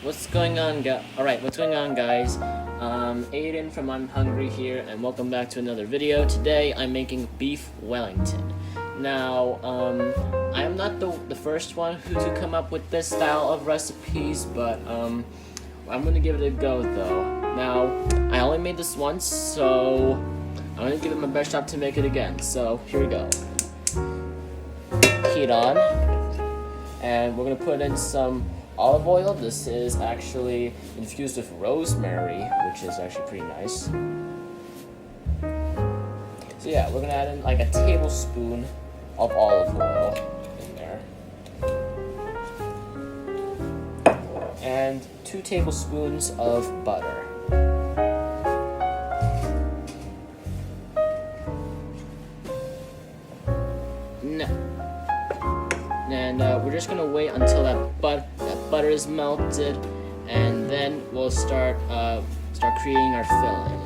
What's going on, guys? Aiden from I'm Hungry here, and welcome back to another video. Today, I'm making beef Wellington. Now, I am not the first one to come up with this style of recipes, but I'm gonna give it a go though. Now, I only made this once, so I'm gonna give it my best shot to make it again. So here we go. Heat on, and we're gonna put in some olive oil. This is actually infused with rosemary, which is actually pretty nice. So yeah, we're gonna add in like a tablespoon of olive oil in there. And 2 tablespoons of butter. And we're just gonna wait until that butter is melted, and then we'll start creating our filling.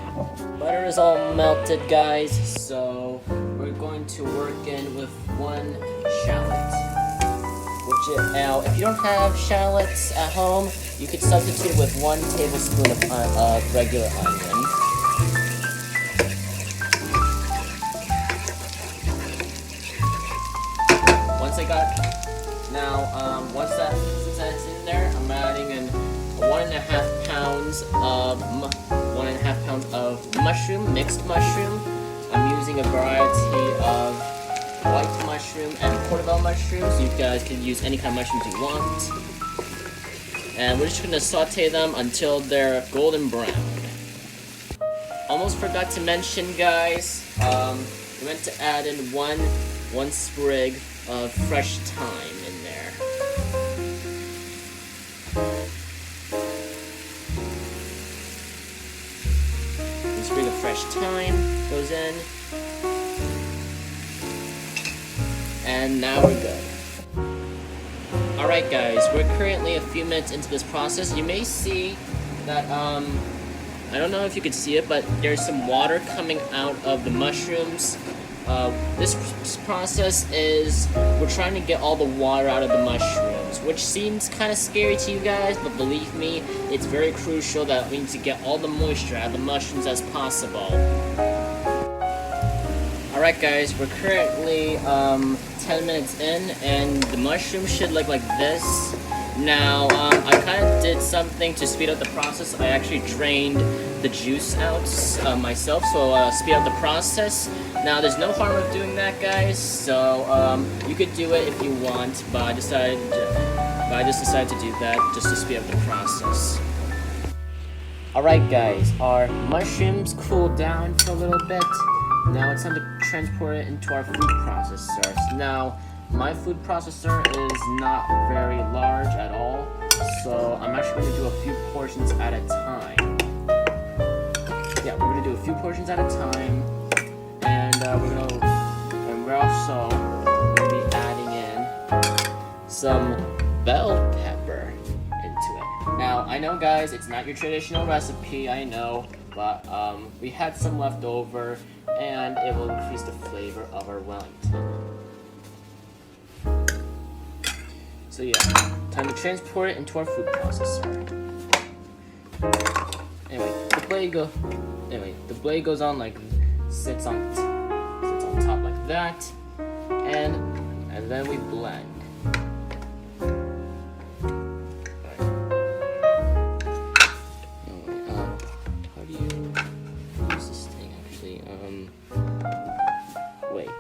Butter is all melted, guys, so we're going to work in with 1 shallot. Now, if you don't have shallots at home, you could substitute with 1 tablespoon of regular onion. Once that's in there, I'm adding in 1.5 pounds of mushroom, mixed mushroom. I'm using a variety of white mushroom and portobello mushrooms. You guys can use any kind of mushrooms you want. And we're just gonna saute them until they're golden brown. Almost forgot to mention, guys, we meant to add in one sprig of fresh thyme in there. One sprig of fresh thyme goes in. And now we're good. Alright guys, we're currently a few minutes into this process. You may see that, I don't know if you could see it, but there's some water coming out of the mushrooms. This process is, we're trying to get all the water out of the mushrooms, which seems kind of scary to you guys, but believe me, it's very crucial that we need to get all the moisture out of the mushrooms as possible. Alright guys, we're currently 10 minutes in, and the mushroom should look like this. Now, I kind of did something to speed up the process. I actually drained the juice out myself, so speed up the process. Now, there's no harm of doing that, guys, so you could do it if you want, but I just decided to do that just to speed up the process. Alright guys, our mushrooms cooled down for a little bit. Now it's time to transport it into our food processor. Now, my food processor is not very large at all, so I'm actually going to do a few portions at a time. Yeah, we're going to do a few portions at a time, and we're also going to be adding in some bell pepper into it. Now, I know, guys, it's not your traditional recipe, I know, but we had some left over, and it will increase the flavor of our Wellington. So yeah, time to transport it into our food processor. Anyway, the blade goes on like sits on top like that, and then we blend. How do you use this thing actually? Wait.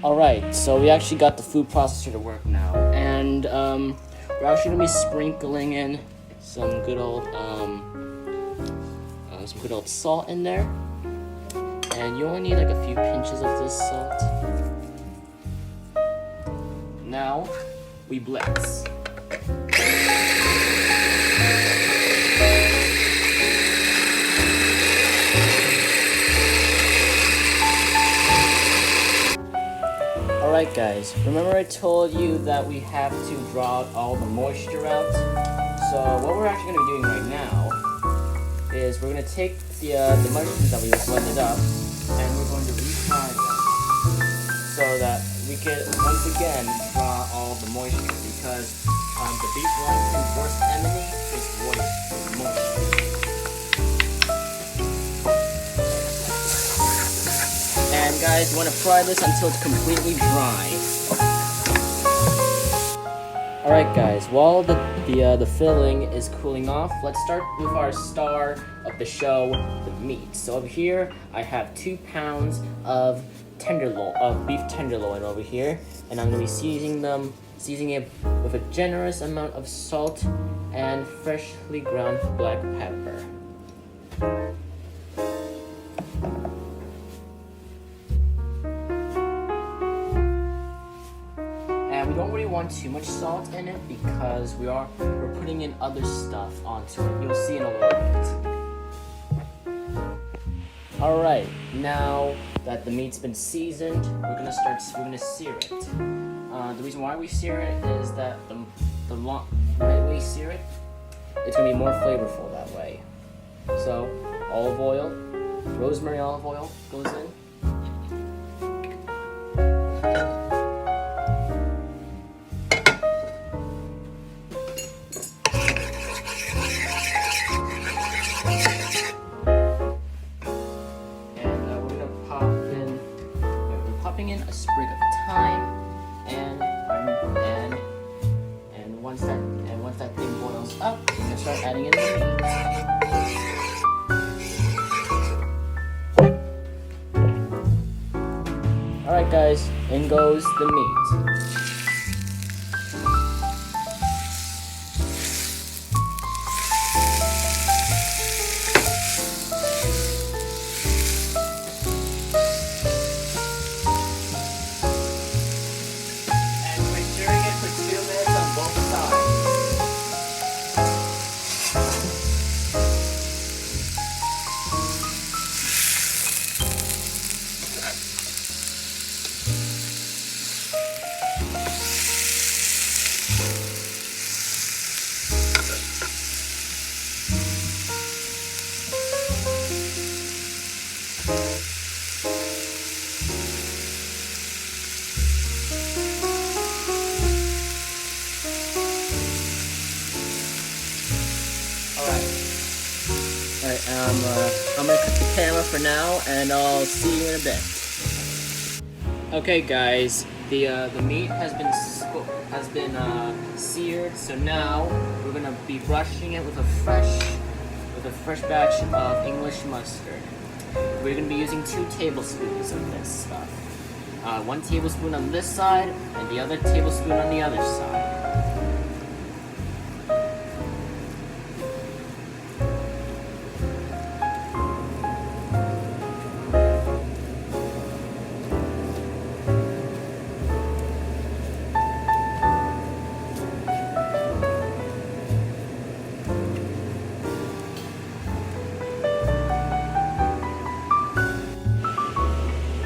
Alright, so we actually got the food processor to work now, and we're actually going to be sprinkling in some good old salt in there, and you only need like a few pinches of this salt. Now, we blitz. Alright guys, remember I told you that we have to draw all the moisture out? So what we're actually going to be doing right now is we're going to take the mushrooms that we just blended up, and we're going to refry them so that we can once again draw all the moisture, because the beef Wellington, for guys, you want to fry this until it's completely dry. Alright guys, while the filling is cooling off, let's start with our star of the show, the meat. So over here, I have 2 pounds of beef tenderloin over here, and I'm going to be seasoning it with a generous amount of salt and freshly ground black pepper. And we don't really want too much salt in it because we're putting in other stuff onto it. You'll see in a little bit. Alright, now that the meat's been seasoned, we're gonna sear it. The reason why we sear it is that the way we sear it, it's gonna be more flavorful that way. So, olive oil, rosemary olive oil goes in. In a sprig of thyme, and once that thing boils up, we're gonna start adding in the meat. Alright guys, in goes the meat. I'm gonna cut the camera for now, and I'll see you in a bit. Okay, guys, the meat has been seared, so now we're gonna be brushing it with a fresh batch of English mustard. We're gonna be using 2 tablespoons of this stuff. 1 tablespoon on this side, and the other tablespoon on the other side.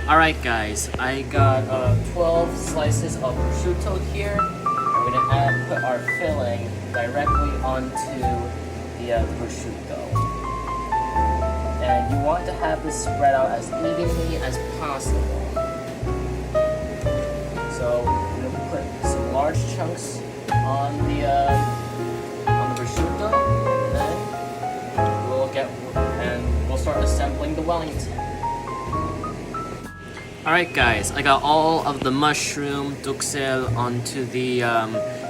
Alright guys, I got 12 slices of prosciutto here. I'm going to put our filling directly onto the prosciutto. And you want to have this spread out as evenly as possible. So we're going to put some large chunks on the prosciutto, and then we'll start assembling the Wellington. Alright guys, I got all of the mushroom duxelle onto the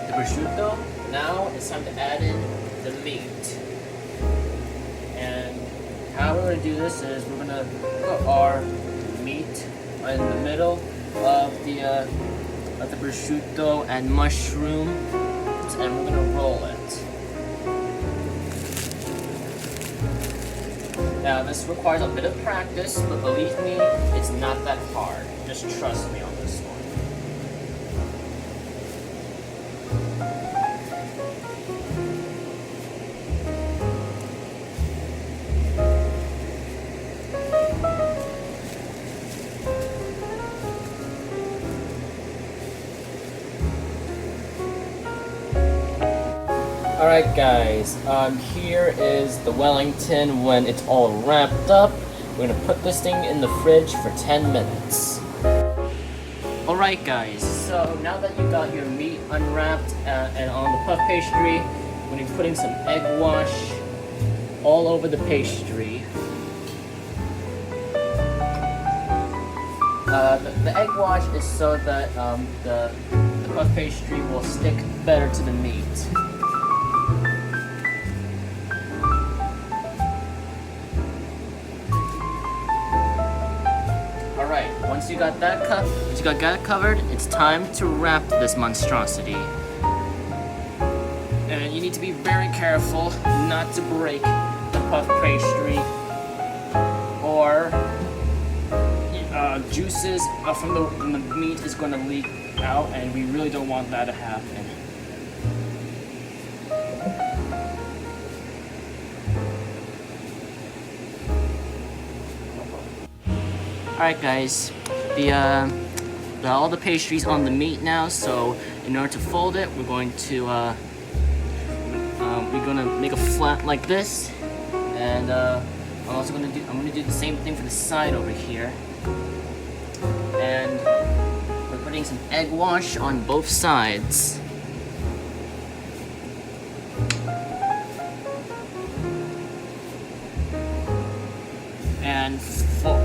prosciutto. Now it's time to add in the meat. And how we're going to do this is we're going to put our meat in the middle of the prosciutto and mushroom, and we're going to roll it. Now this requires a bit of practice, but believe me, it's not that hard. Just trust me on this one. Alright guys, here is the Wellington when it's all wrapped up. We're gonna put this thing in the fridge for 10 minutes. Alright guys, so now that you got your meat unwrapped and on the puff pastry, we're gonna be putting some egg wash all over the pastry. the egg wash is so that the puff pastry will stick better to the meat. Alright, once you got that covered, it's time to wrap this monstrosity. And you need to be very careful not to break the puff pastry, or juices from the meat is going to leak out, and we really don't want that to happen. Alright guys, all the pastry's on the meat now, so in order to fold it, we're going to make a flat like this, and I'm going to do the same thing for the side over here. And we're putting some egg wash on both sides.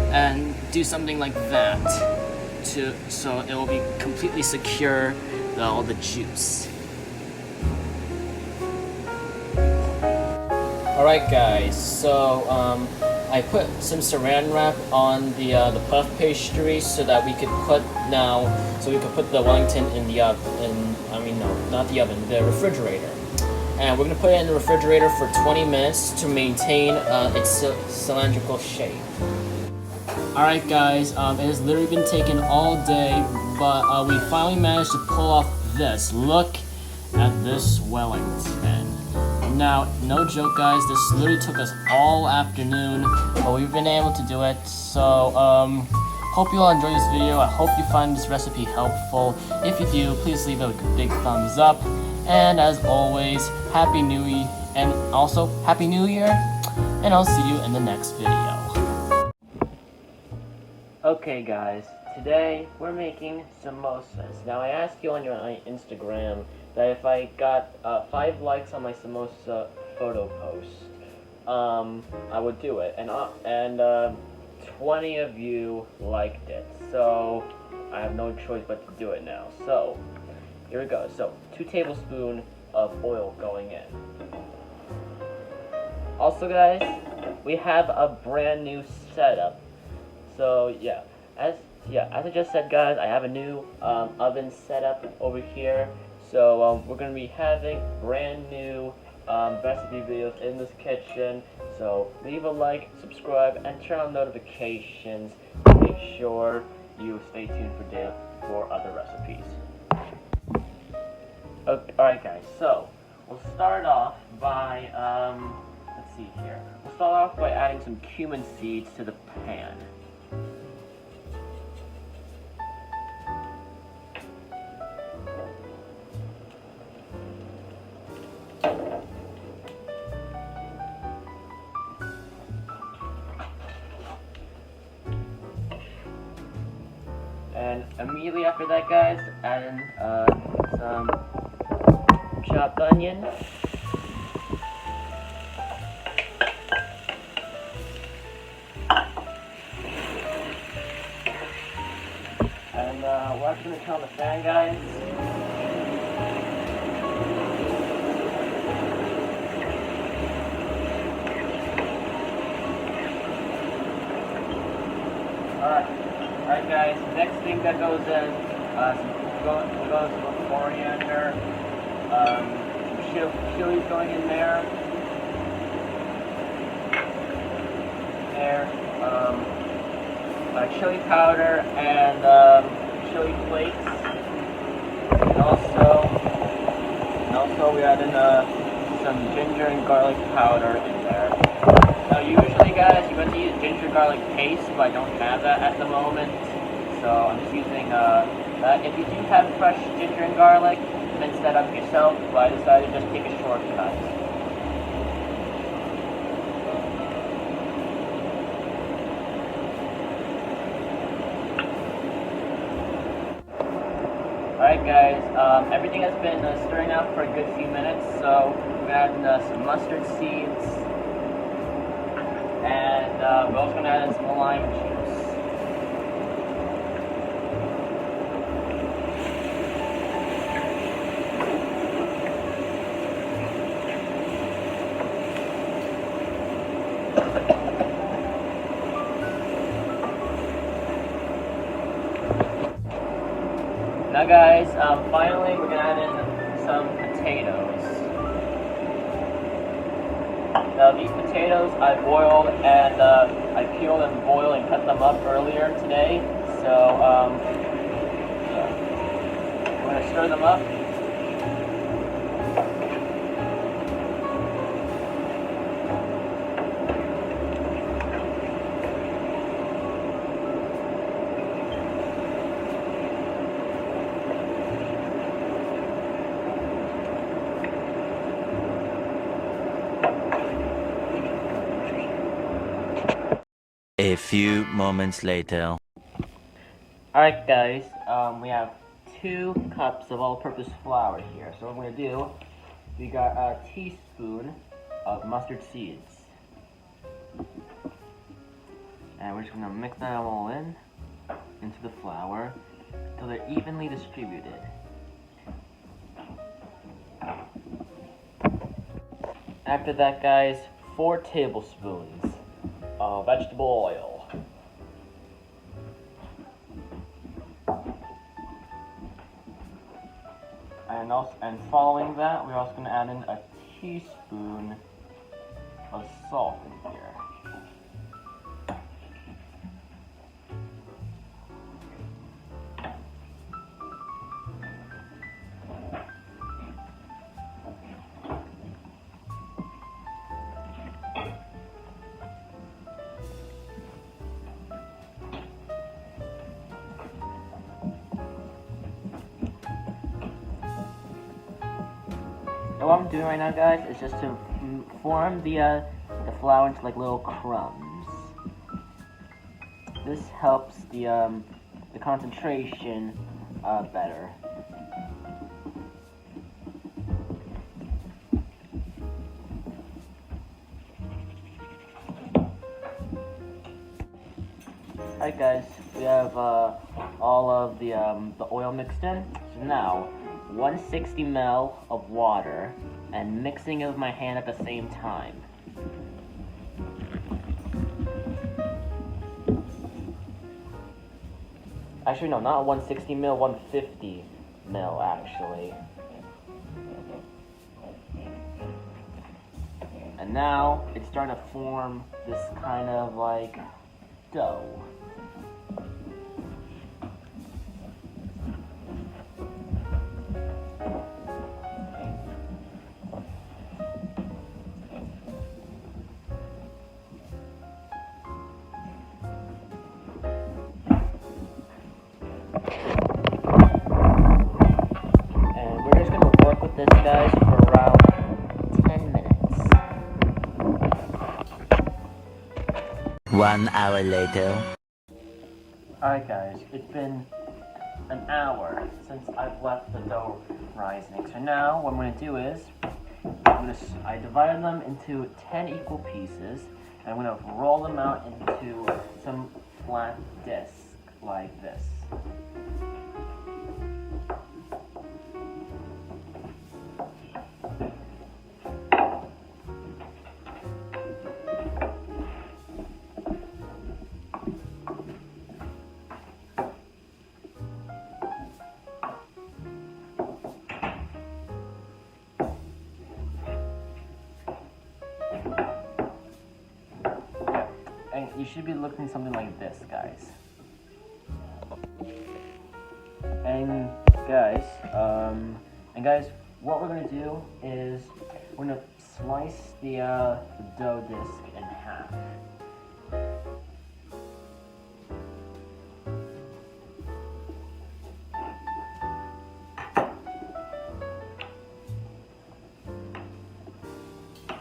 And do something like that so it will be completely secure all the juice. Alright guys, so I put some saran wrap on the puff pastry so that we could put the Wellington in the oven. Not the oven, the refrigerator. And we're gonna put it in the refrigerator for 20 minutes to maintain its cylindrical shape. Alright guys, it has literally been taken all day, but we finally managed to pull off this. Look at this Wellington. Now, no joke guys, this literally took us all afternoon, but we've been able to do it. So, hope you all enjoyed this video. I hope you find this recipe helpful. If you do, please leave a big thumbs up. And as always, Happy New Year, and also Happy New Year, and I'll see you in the next video. Okay guys, today we're making samosas. Now I asked you on your Instagram that if I got 5 likes on my samosa photo post, I would do it, and 20 of you liked it, so I have no choice but to do it now. So here we go. So 2 tablespoons of oil going in. Also guys, we have a brand new setup. So yeah, as I just said guys, I have a new oven setup over here. So we're going to be having brand new recipe videos in this kitchen. So leave a like, subscribe, and turn on notifications to make sure you stay tuned for other recipes. Okay, alright guys, so we'll start off by, let's see here. We'll start off by adding some cumin seeds to the pan. And immediately after that, guys, add in some chopped onion. And we're actually going to turn on the fan, guys. Alright guys, next thing that goes in, goes some coriander, some chilies going in there, chili powder and chili flakes, and also we add in some ginger and garlic powder in there. Now usually guys, you're going to use ginger garlic paste, but I don't have that at the moment, so I'm just using that. If you do have fresh ginger and garlic, mince that up yourself, but I decided to just take a shortcut. Alright guys, everything has been stirring out for a good few minutes, so we're going to add some mustard seeds, and we're also going to add in some lime juice. guys, finally we're gonna add in some potatoes. Now these potatoes I boiled and I peeled and boiled and cut them up earlier today. So yeah. We're gonna stir them up. A few moments later. Alright guys, we have 2 cups of all-purpose flour here. So what I'm going to do, we got a teaspoon of mustard seeds. And we're just going to mix that all into the flour until they're evenly distributed. After that guys, 4 tablespoons of vegetable oil. And following that, we're also going to add in a teaspoon of salt in here. And what I'm doing right now, guys, is just to form the flour into like little crumbs. This helps the concentration better. Alright guys, we have all of the oil mixed in. So now 160 ml of water and mixing it with my hand at the same time. Actually no, not 160 ml, 150 ml actually. And now it's starting to form this kind of like dough. And we're just going to work with this, guys, for around 10 minutes. 1 hour later. Alright guys, it's been an hour since I've left the dough rising. So now what I'm going to do is, I divided them into 10 equal pieces, and I'm going to roll them out into some flat disc like this. And you should be looking something like this, guys. And guys, what we're gonna do is we're gonna slice the dough disc in half.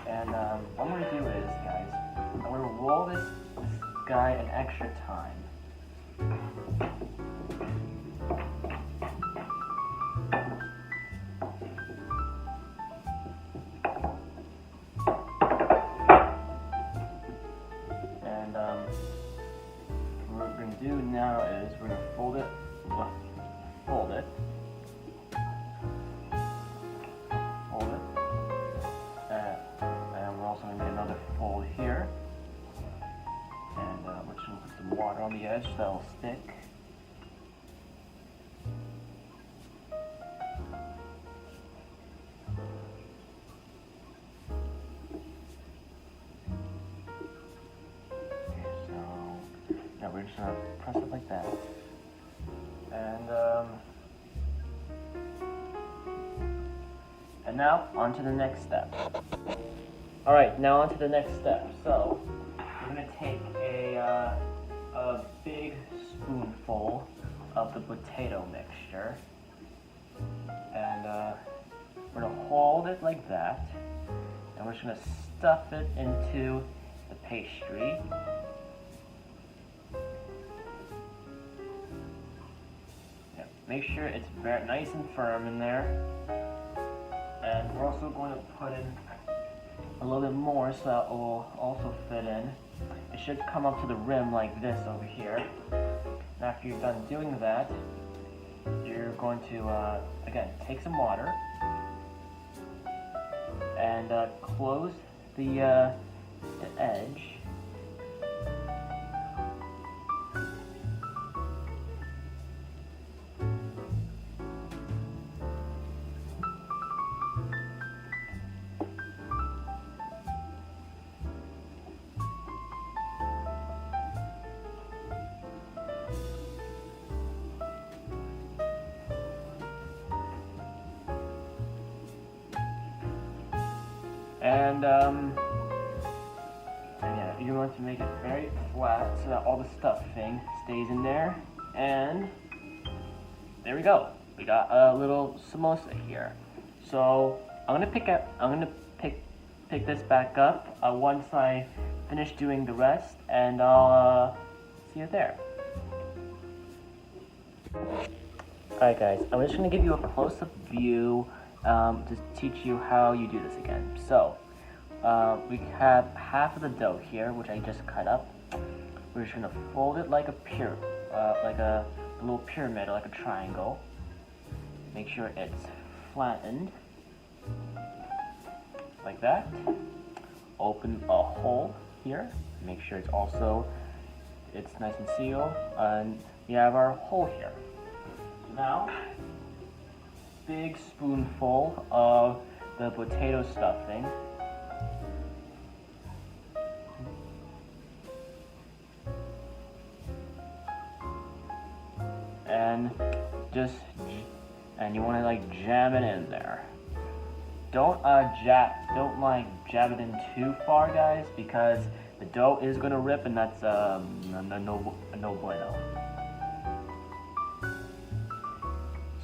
And what I'm gonna do is, guys, I'm gonna roll this guy an extra time. And what we're gonna do now is we're gonna fold it, and we're also gonna make another fold here. And we're just gonna put some water on the edge that'll stick. we're just gonna press it like that. And now on to the next step. Alright, now on to the next step. So we're gonna take a big spoonful of the potato mixture, and we're gonna hold it like that, and we're just gonna stuff it into the pastry. Yeah, make sure it's very nice and firm in there, and we're also going to put in a little bit more so that it will also fit in. It should come up to the rim like this over here. And after you're done doing that, you're going to, again, take some water and close the edge. And yeah, you want to make it very flat so that all the stuffing stays in there. And there we go. We got a little samosa here. So I'm gonna pick this back up once I finish doing the rest, and I'll see you there. Alright guys, I'm just gonna give you a close-up view to teach you how you do this again. So, we have half of the dough here, which I just cut up. We're just gonna fold it like a little pyramid, or like a triangle. Make sure it's flattened, like that. Open a hole here. Make sure it's nice and sealed, and we have our hole here. Now, big spoonful of the potato stuffing. And you want to like jam it in there. Don't jab it in too far, guys, because the dough is gonna rip, and that's no bueno.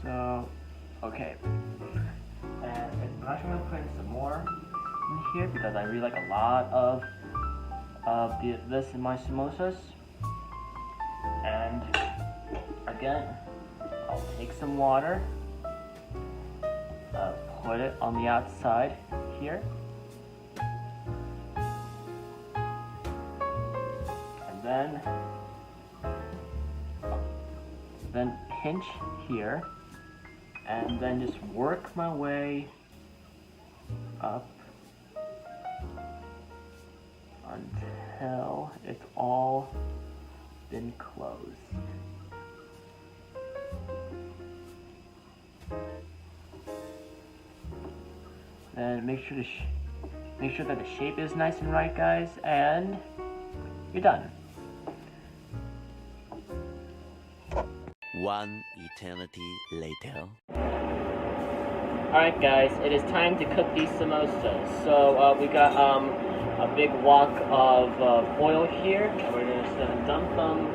So, okay. And I'm actually gonna put in some more in here because I really like a lot of this in my samosas. And again, I'll take some water, put it on the outside here, and then pinch here, and then just work my way up until it's all been closed. And make sure that the shape is nice and right, guys, and you're done. One eternity later. Alright guys, it is time to cook these samosas. So we got a big wok of oil here, and we're just gonna dump them,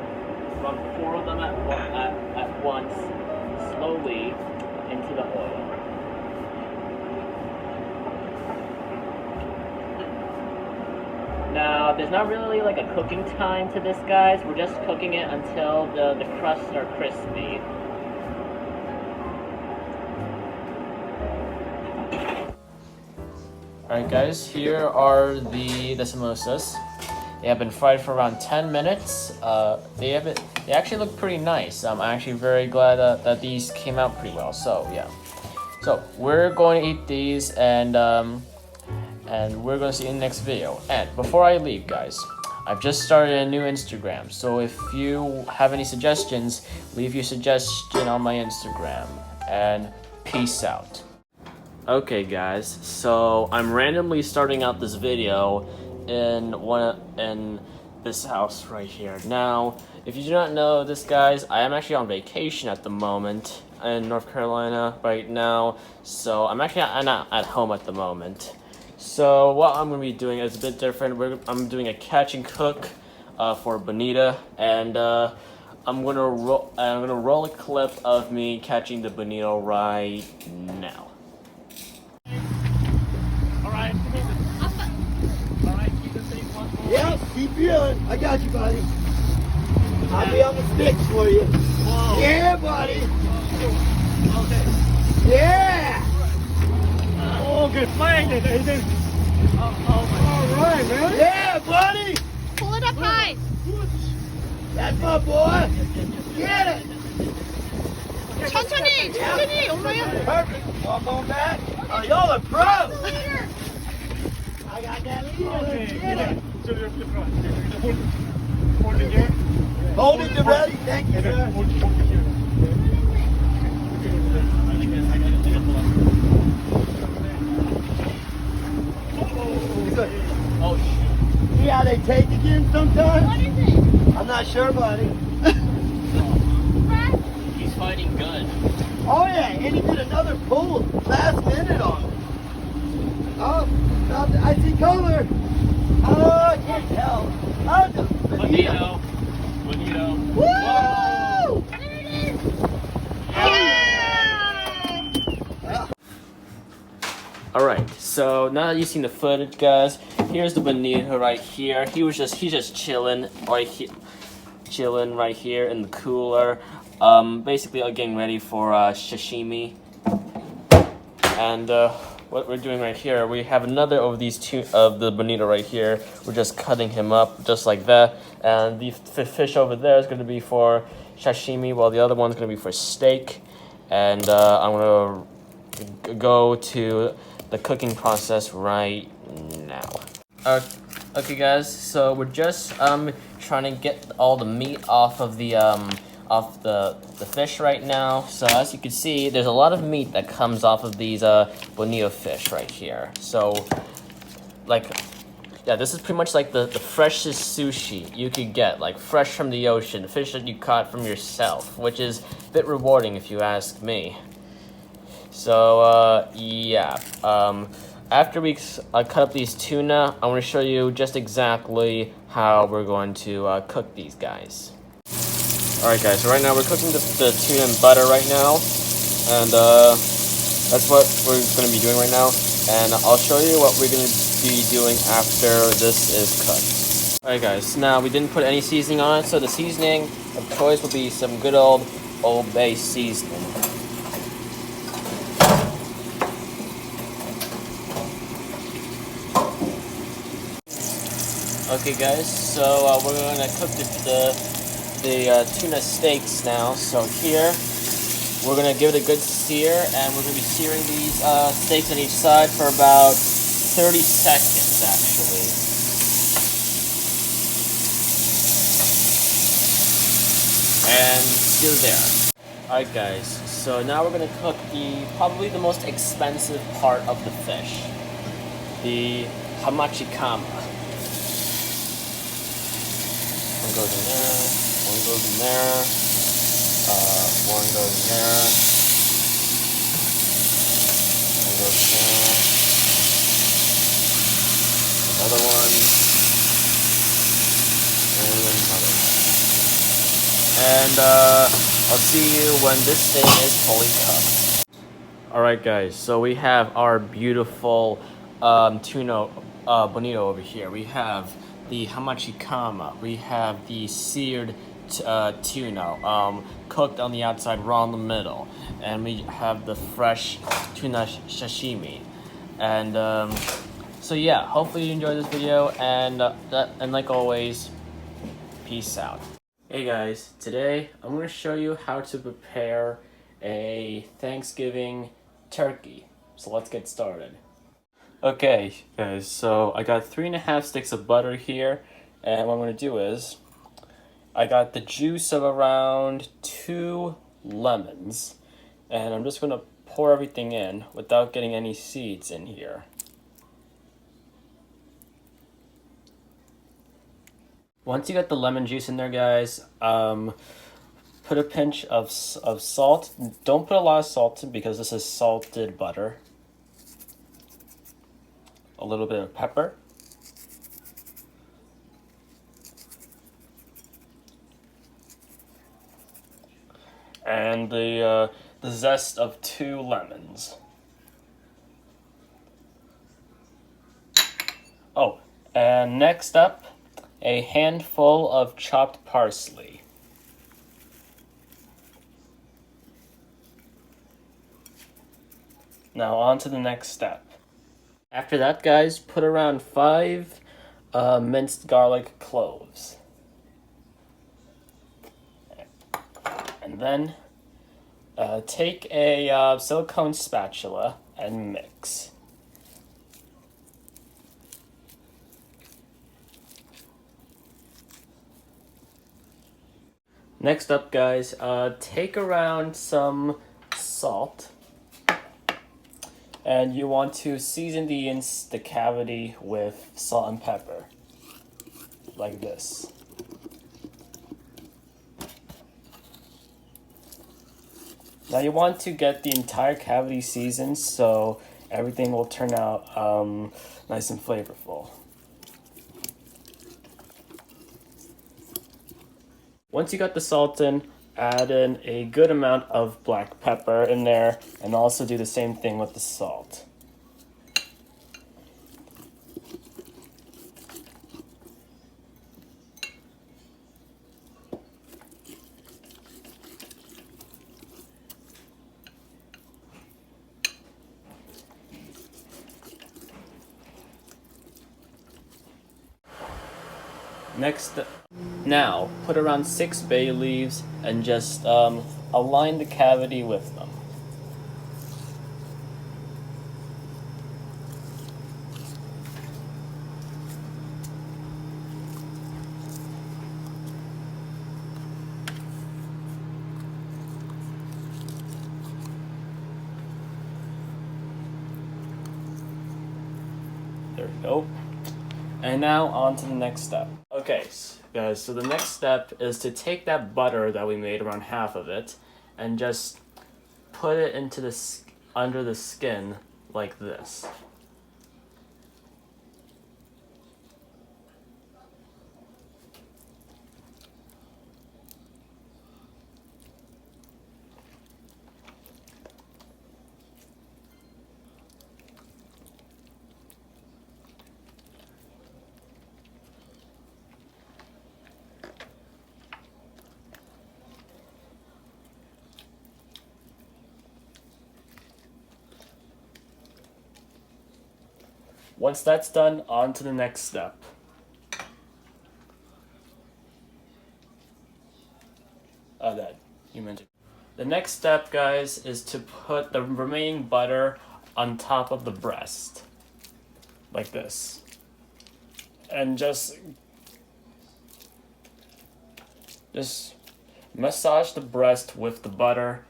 about 4 of them at once, slowly into the oil. Now, there's not really like a cooking time to this, guys. We're just cooking it until the crusts are crispy. Alright guys, here are the samosas. They have been fried for around 10 minutes. They actually look pretty nice. I'm actually very glad that these came out pretty well. So yeah. So we're going to eat these, and we're going to see you in the next video. And before I leave, guys, I've just started a new Instagram. So if you have any suggestions, leave your suggestion on my Instagram. And peace out. Okay guys, so I'm randomly starting out this video in this house right here. Now, if you do not know this, guys, I am actually on vacation at the moment in North Carolina right now, so I'm not at home at the moment. So what I'm going to be doing is a bit different. I'm doing a catch and cook for bonita, and I'm gonna roll a clip of me catching the bonito right now. All right, keep the same one. Yep, keep reeling. I got you, buddy. I'll be on the sticks for you. Whoa. Yeah, buddy. Okay. Yeah. Oh, good flying it, Aiden. All right, man. Yeah, buddy. Pull it up high. That's my boy. Get it. 천천히, 천천히, 엄마야. Perfect. Walk on back. Oh, y'all are pros. I got that leader. Get it. So you're hold it here. Hold it, you ready? Thank you, sir. Hold it here. Good. Oh shoot! See how they take again sometimes? What is it? I'm not sure, buddy. He's fighting good. Oh yeah, and he did another pull last minute on it. Oh, I see color. Oh, I can't tell. Oh, the Bonito. Woo! There it is. Yeah. All right. So now that you've seen the footage, guys, here's the bonito right here. He's just chilling right here, in the cooler. Basically, getting ready for sashimi. And what we're doing right here, we have another of these two of the bonito right here. We're just cutting him up just like that. And the fish over there is going to be for sashimi, while the other one's going to be for steak. And I'm going to go to the cooking process right now. Okay, guys. So we're just trying to get all the meat off of the fish right now. So as you can see, there's a lot of meat that comes off of these bonito fish right here. So yeah, this is pretty much like the freshest sushi you could get, like fresh from the ocean, fish that you caught from yourself, which is a bit rewarding if you ask me. So yeah, after we cut up these tuna, I want to show you just exactly how we're going to cook these guys. Alright guys, so right now we're cooking the tuna in butter right now, and that's what we're going to be doing right now, and I'll show you what we're going to be doing after this is cooked. Alright guys, now we didn't put any seasoning on it, so the seasoning of choice will be some good old Old Bay seasoning. Okay guys, so we're going to cook the tuna steaks now. So here, we're going to give it a good sear, and we're going to be searing these steaks on each side for about 30 seconds, actually. And still there. Alright guys, so now we're going to cook probably the most expensive part of the fish. The hamachikama. One goes in there, one goes in there, one goes in there, one goes in there, another one, and another one. And I'll see you when this thing is fully cooked. Alright guys, so we have our beautiful tuna bonito over here. We have the hamachikama, we have the seared tuna, cooked on the outside, raw in the middle, and we have the fresh tuna sashimi. And so yeah, hopefully you enjoyed this video, and like always, peace out. Hey guys, today I'm going to show you how to prepare a Thanksgiving turkey. So let's get started. Okay guys, so I got 3.5 sticks of butter here, and what I'm going to do is I got the juice of around 2 lemons, and I'm just going to pour everything in without getting any seeds in here. Once you got the lemon juice in there, guys, put a pinch of salt. Don't put a lot of salt in because this is salted butter. A little bit of pepper. And the zest of 2 lemons. Oh, and next up, a handful of chopped parsley. Now on to the next step. After that, guys, put around 5 minced garlic cloves. And then take a silicone spatula and mix. Next up, guys, take around some salt. And you want to season the cavity with salt and pepper. Like this. Now you want to get the entire cavity seasoned so everything will turn out nice and flavorful. Once you got the salt in, add in a good amount of black pepper in there and also do the same thing with the salt. Now, put around 6 bay leaves and just align the cavity with them. There we go. And now on to the next step. Okay, guys, so the next step is to take that butter that we made, around half of it, and just put it into under the skin like this. Once that's done, on to the next step. That you mentioned. The next step, guys, is to put the remaining butter on top of the breast. Like this. And just massage the breast with the butter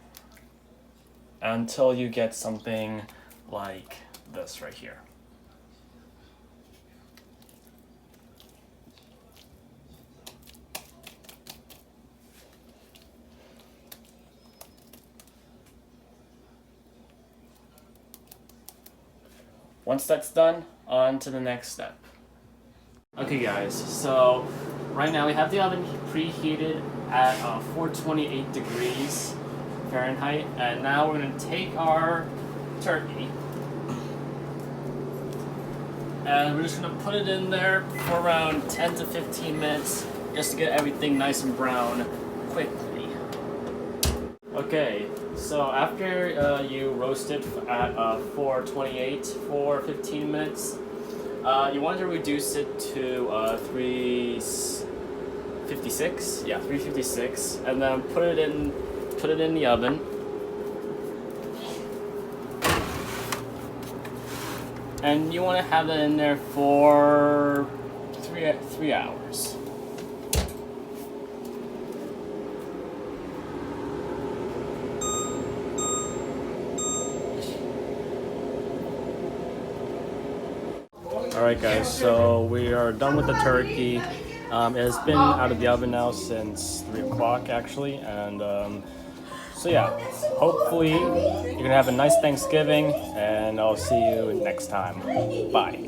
until you get something like this right here. Once that's done, on to the next step. Okay guys, so right now we have the oven preheated at 428 degrees Fahrenheit, and now we're going to take our turkey and we're just going to put it in there for around 10 to 15 minutes just to get everything nice and brown quickly. Okay, so after you roast it at 428 for 15 minutes, you want to reduce it to 356. Yeah, 356, and then put it in the oven. And you want to have it in there for 3 hours. Alright guys, so we are done with the turkey. It has been out of the oven now since 3 o'clock actually, and so yeah, hopefully you're gonna have a nice Thanksgiving, and I'll see you next time. Bye.